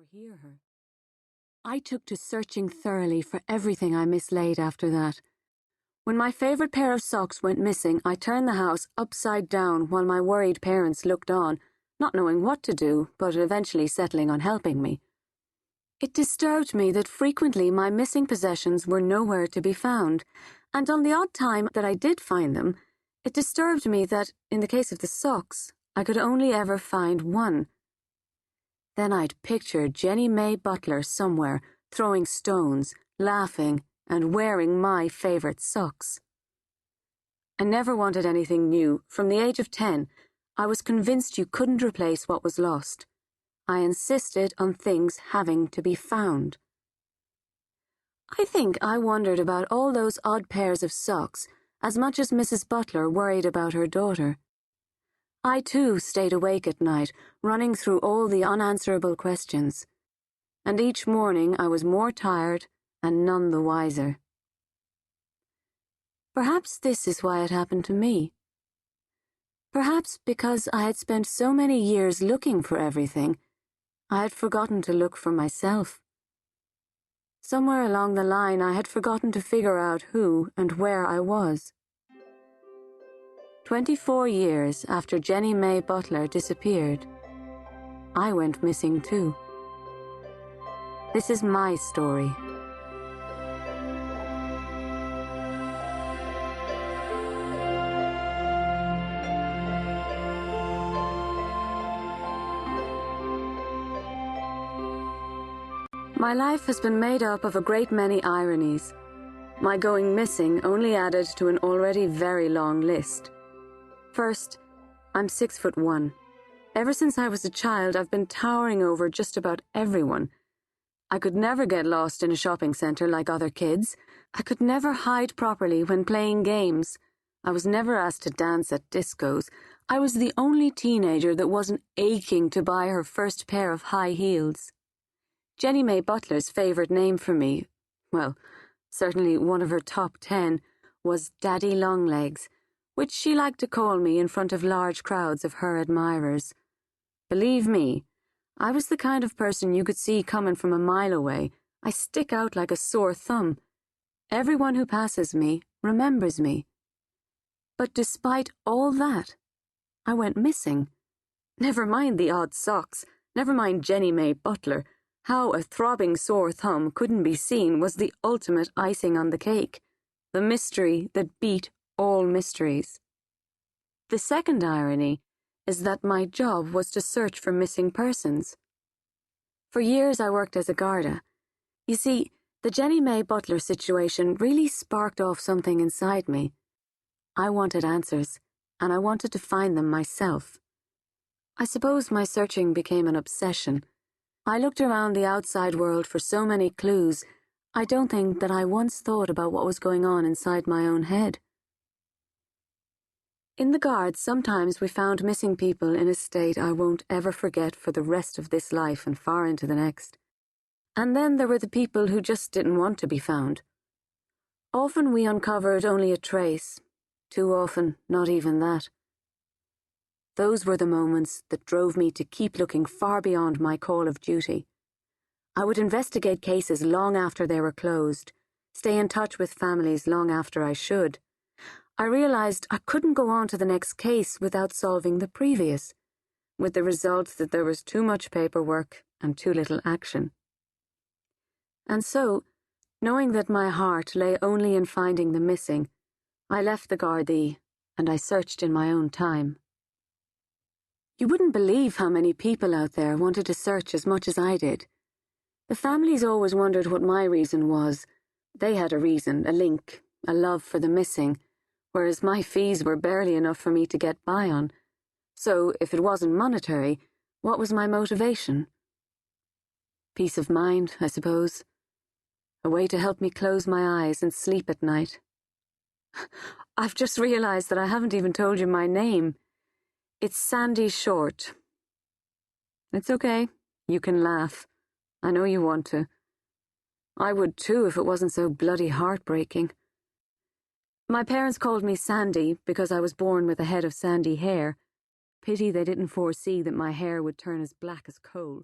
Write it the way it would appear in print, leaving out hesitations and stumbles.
or hear her. I took to searching thoroughly for everything I mislaid after that. When my favourite pair of socks went missing, I turned the house upside down while my worried parents looked on, not knowing what to do, but eventually settling on helping me. It disturbed me that frequently my missing possessions were nowhere to be found, and on the odd time that I did find them, it disturbed me that, in the case of the socks, I could only ever find one. Then I'd picture Jenny May Butler somewhere, throwing stones, laughing, and wearing my favourite socks. I never wanted anything new. From the age of 10, I was convinced you couldn't replace what was lost. I insisted on things having to be found. I think I wondered about all those odd pairs of socks as much as Mrs. Butler worried about her daughter. I too stayed awake at night, running through all the unanswerable questions, and each morning I was more tired and none the wiser. Perhaps this is why it happened to me. Perhaps because I had spent so many years looking for everything, I had forgotten to look for myself. Somewhere along the line I had forgotten to figure out who and where I was. 24 years after Jenny May Butler disappeared, I went missing too. This is my story. My life has been made up of a great many ironies. My going missing only added to an already very long list. First, I'm 6'1". Ever since I was a child, I've been towering over just about everyone. I could never get lost in a shopping centre like other kids. I could never hide properly when playing games. I was never asked to dance at discos. I was the only teenager that wasn't aching to buy her first pair of high heels. Jenny May Butler's favourite name for me, well, certainly one of her top 10, was Daddy Longlegs, which she liked to call me in front of large crowds of her admirers. Believe me, I was the kind of person you could see coming from a mile away. I stick out like a sore thumb. Everyone who passes me remembers me. But despite all that, I went missing. Never mind the odd socks, never mind Jenny May Butler. How a throbbing sore thumb couldn't be seen was the ultimate icing on the cake, the mystery that beat all mysteries. The second irony is that my job was to search for missing persons. For years I worked as a Garda. You see, the Jenny May Butler situation really sparked off something inside me. I wanted answers, and I wanted to find them myself. I suppose my searching became an obsession. I looked around the outside world for so many clues, I don't think that I once thought about what was going on inside my own head. In the Guards, sometimes we found missing people in a state I won't ever forget for the rest of this life and far into the next. And then there were the people who just didn't want to be found. Often we uncovered only a trace, too often not even that. Those were the moments that drove me to keep looking far beyond my call of duty. I would investigate cases long after they were closed, stay in touch with families long after I should. I realized I couldn't go on to the next case without solving the previous, with the result that there was too much paperwork and too little action. And so, knowing that my heart lay only in finding the missing, I left the Gardaí and I searched in my own time. You wouldn't believe how many people out there wanted to search as much as I did. The families always wondered what my reason was. They had a reason, a link, a love for the missing, whereas my fees were barely enough for me to get by on. So, if it wasn't monetary, what was my motivation? Peace of mind, I suppose. A way to help me close my eyes and sleep at night. I've just realized that I haven't even told you my name. It's Sandy Shortt. It's okay. You can laugh. I know you want to. I would too if it wasn't so bloody heartbreaking. My parents called me Sandy because I was born with a head of sandy hair. Pity they didn't foresee that my hair would turn as black as coal.